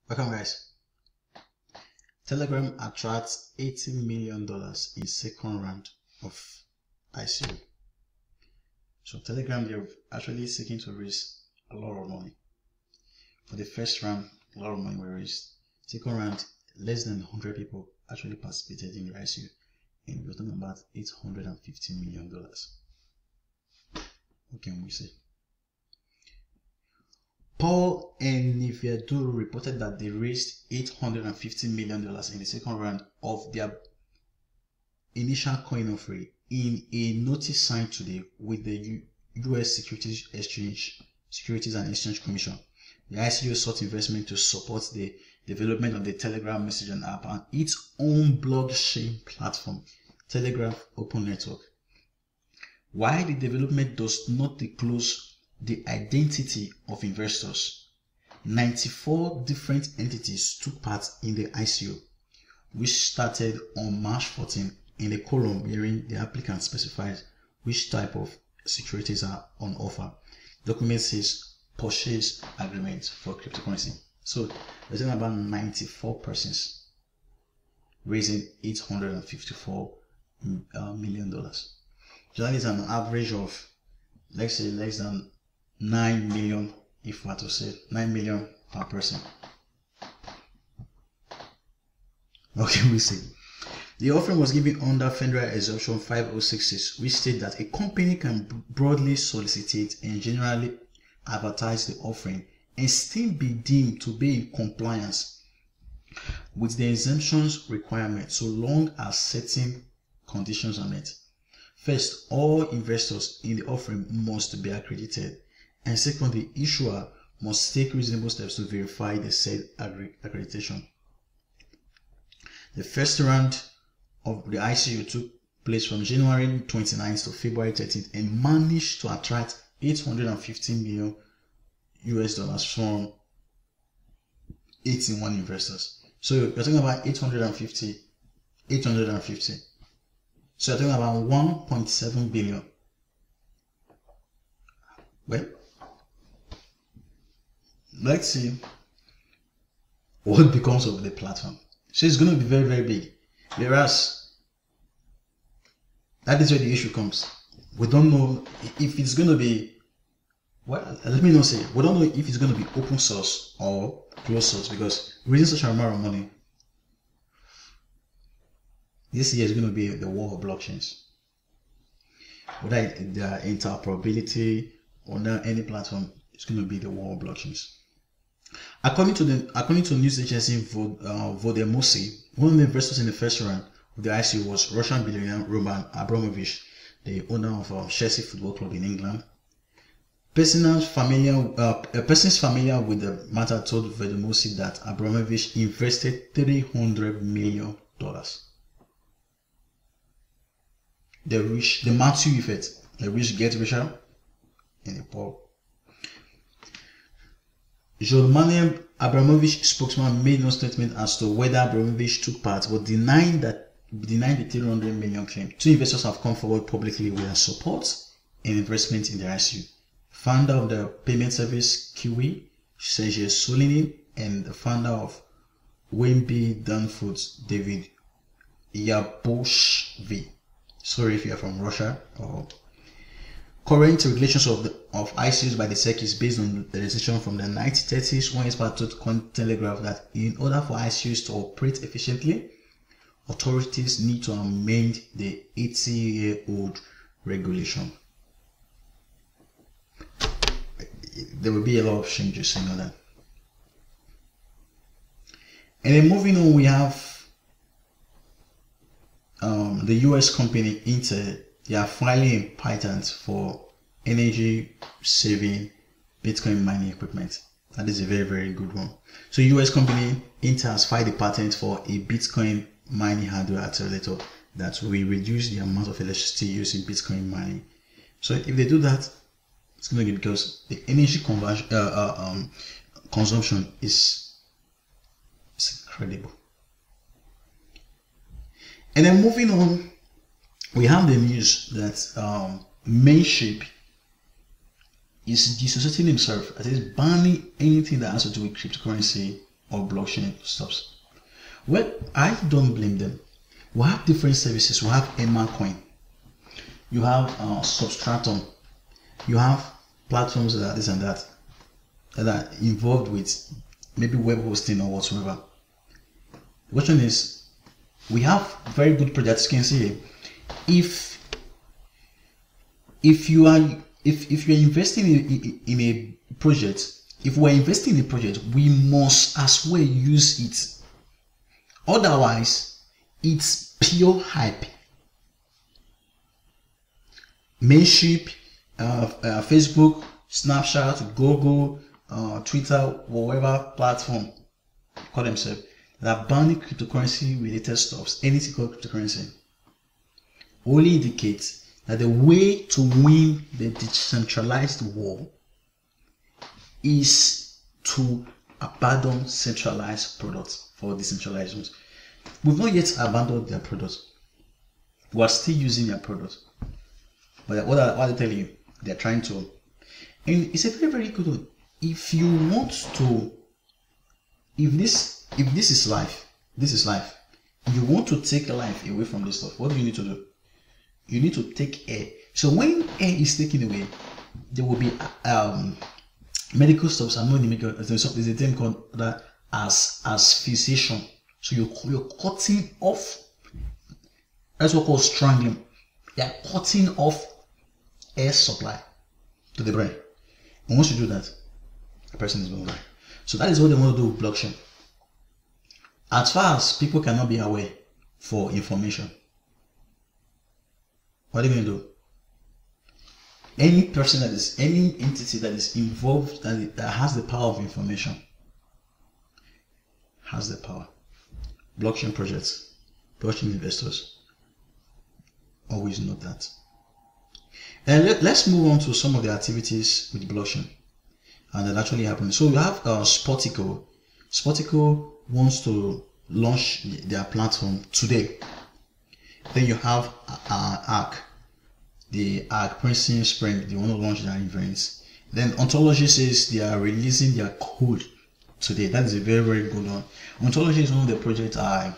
Welcome guys. Telegram attracts $80 million in second round of ICO. So Telegram, they're actually seeking to raise a lot of money. For the first round, a lot of money were raised. Second round, less than 100 people actually participated in the ICO, and we're talking about $850 million. What can we say? Paul and Niviaduru reported that they raised $850 million in the second round of their initial coin offering in a notice signed today with the U.S. Securities and Exchange Commission. The ICO sought investment to support the development of the Telegram messaging app and its own blockchain platform, Telegram Open Network. While the development does not disclose the identity of investors, 94 different entities took part in the ICO, which started on March 14 in a column wherein the applicant specifies which type of securities are on offer. The document says purchase agreement for cryptocurrency. So we're talking about 94 persons raising $854 million. So that is an average of, let's say, less than 9 million, if we were to say 9 million per person. Okay, we see. The offering was given under Federal Exemption 5066, which states that a company can broadly solicit and generally advertise the offering and still be deemed to be in compliance with the exemptions requirement so long as certain conditions are met. First, all investors in the offering must be accredited, and second, the issuer must take reasonable steps to verify the said accreditation. The first round of the ICO took place from January 29th to February 13th and managed to attract $850 million from 81 investors. So you're talking about 850. So you're talking about 1.7 billion. Well, let's see what becomes of the platform. So it's going to be very, very big. Whereas, that is where the issue comes. We don't know if it's going to be, well, let me not say, we don't know if it's going to be open source or closed source, because raising such an amount of money, this year is going to be the war of blockchains. Whether they are interoperability or not, any platform, it's going to be the war of blockchains. According to news agency Vodemosi, one of the investors in the first round of the ICO was Russian billionaire Roman Abramovich, the owner of Chelsea Football Club in England. Persons familiar with the matter told Vodemosi that Abramovich invested $300 million. The Matthew effect, the rich get richer and the poor. Roman Abramovich spokesman made no statement as to whether Abramovich took part, but denied the $300 million claim. Two investors have come forward publicly with their support and investment in the ICO. Founder of the payment service Kiwi, Sergei Solinin, and the founder of Wimpy Done Foods, David Yaboshvi. Sorry if you are from Russia. Current regulations of ICOs by the SEC is based on the decision from the 1930s, when expert told Telegraph that in order for ICOs to operate efficiently, authorities need to amend the 80-year-old regulation. There will be a lot of changes in that. And then moving on, we have the US company Intel. They are filing a patent for energy saving Bitcoin mining equipment. That is a very, very good one. So US company Intel has filed a patent for a Bitcoin mining hardware accelerator that will reduce the amount of electricity used in Bitcoin mining. So if they do that, it's going to be because the energy consumption is incredible. And then moving on, we have the news that Mailchimp is dissociating himself, that is banning anything that has to do with cryptocurrency of blockchain stuffs? Well, I don't blame them. We have different services. We have Emma Coin. You have Substratum. You have platforms that are this and that are involved with maybe web hosting or whatsoever. The question is, we have very good projects. You can see if you are investing in a project, if we're investing in a project, we must as well use it. Otherwise, it's pure hype. Mailchimp, Facebook, Snapchat, Google, Twitter, whatever platform call themselves, that are banning cryptocurrency related stuffs, anything called cryptocurrency, only indicates that the way to win the decentralized war is to abandon centralized products for decentralized ones. We've not yet abandoned their products. We are still using their products. But what I tell you, they're trying to. And it's a very, very good one. If you want to, if this is life, you want to take life away from this stuff, what do you need to do? You need to take air. So when air is taken away, there will be medical stuff. I'm not in medical. There's a term called that asphyxiation. So you're cutting off. That's what called strangling. You're cutting off air supply to the brain. And once you do that, the person is going to die. So that is what they want to do with blockchain. As far as people cannot be aware for information, what are they going to do? Any person any entity that is involved, that has the power of information, has the power. Blockchain projects, blockchain investors, always know that. And let's move on to some of the activities with blockchain and that actually happened. So we have Sportico. Sportico wants to launch their platform today. Then you have ARK, the ARK Princeton Spring. They want to launch their events. Then Ontology says they are releasing their code today. That is a very, very good one. Ontology is one of the projects I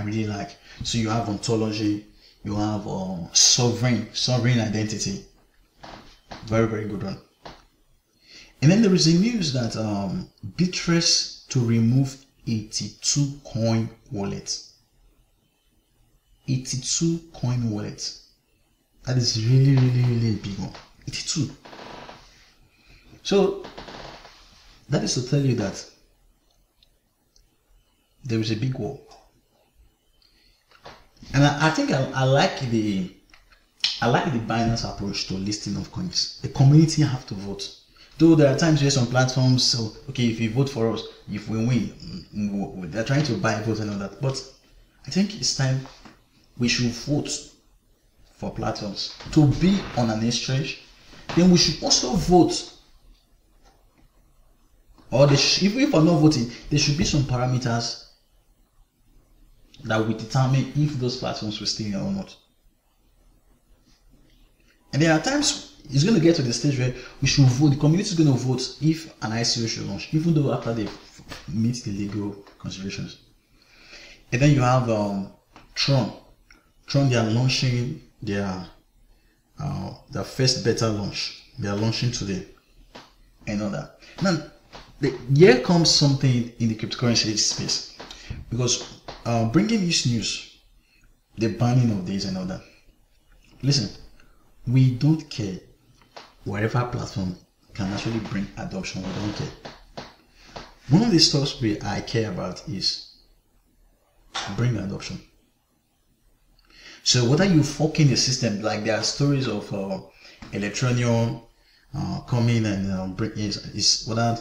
really like. So you have Ontology, you have sovereign identity. Very, very good one. And then there is a news that Bittrex to remove 82 coin wallets. 82 coin wallets. That is really, really, really a big one. 82. So that is to tell you that there is a big war. And I think I like the Binance approach to listing of coins. The community have to vote. Though there are times where some platforms, so okay, if you vote for us, if we win, they're trying to buy votes and all that. But I think it's time we should vote for platforms to be on an exchange. Then we should also vote. Or if we are not voting, there should be some parameters that will determine if those platforms will stay or not. And there are times it's going to get to the stage where we should vote. The community is going to vote if an ICO should launch, even though after they meet the legal considerations. And then you have Tron. Tron, they are launching their first beta launch. They are launching today, and all that. Now, here comes something in the cryptocurrency space, because bringing this news, the banning of this and all that. Listen, we don't care. Wherever platform can actually bring adoption, we don't care. One of the stuff I care about is bring adoption. So whether you forking the system, like there are stories of Electronium coming and bring is whether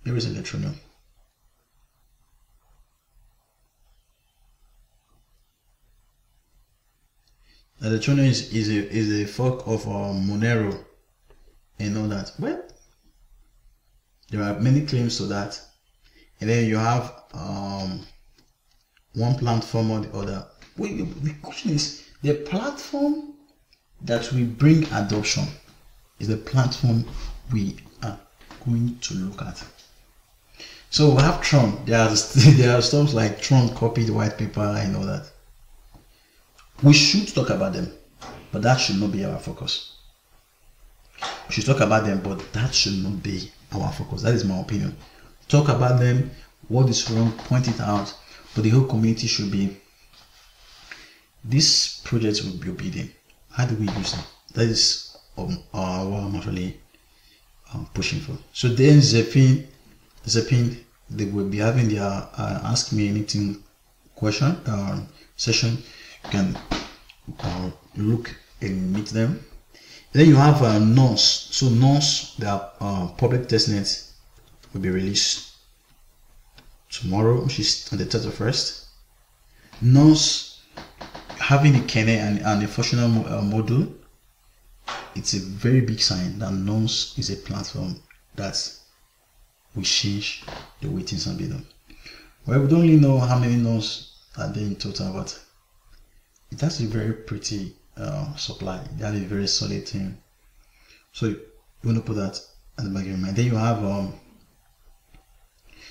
there is Electronium. Electronium is a fork of Monero and all that. Well, there are many claims to that, and then you have one platform or the other. Well, the question is, the platform that will bring adoption is the platform we are going to look at. So we have Tron. There are stuff like Tron copied white paper and all that. We should talk about them, but that should not be our focus. We should talk about them, but that should not be our focus. That is my opinion. Talk about them, what is wrong, point it out, but the whole community should be, this project will be obedient. How do we use it? That is what I'm actually pushing for. So then Zepin, they will be having their ask me anything question session. You can look and meet them. Then you have NOS. So NOS, the public testnet will be released tomorrow, which is on the 31st. NOS having a kernel and a functional module, it's a very big sign that NOS is a platform that will change the way things are being done. Well, we don't really know how many NOS are there in total, but it has a very pretty supply. They have a very solid team. So you want to put that at the back of your mind. Then you have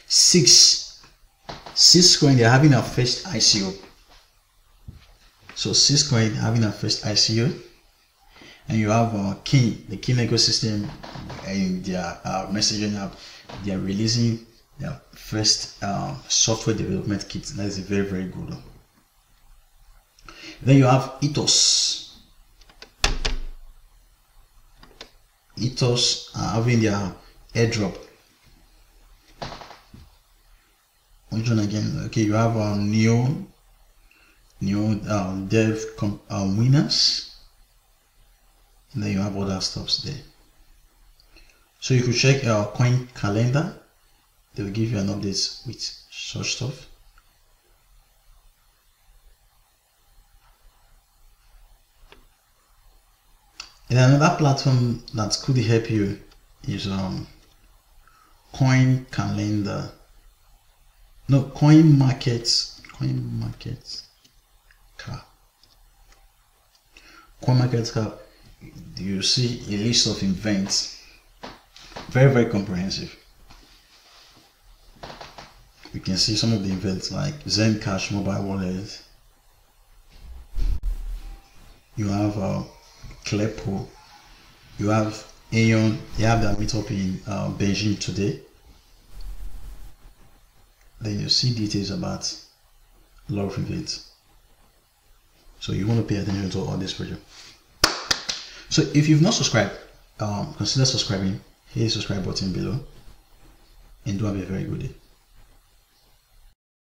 six coin. They're having a first ICO. So 6 coin having a first ICO, and you have King, the King ecosystem, and their messaging app. They are releasing their first software development kit. That is a very, very good one. Then you have Ethos. Ethos are having their airdrop. Which one again? Okay, you have Neo Dev winners, and then you have other stuffs there. So you could check our coin calendar. They will give you an update with such stuff. And another platform that could help you is coin calendar. No, coin markets cap. Coin markets cap. You see a list of events. Very, very comprehensive. You can see some of the events like Zencash mobile wallet. You have Klepo. You have Aeon. They have that meetup in Beijing today. Then you see details about a lot of events. So you want to pay attention to all this project. So if you've not subscribed, consider subscribing. Hit the subscribe button below, and do have a very good day.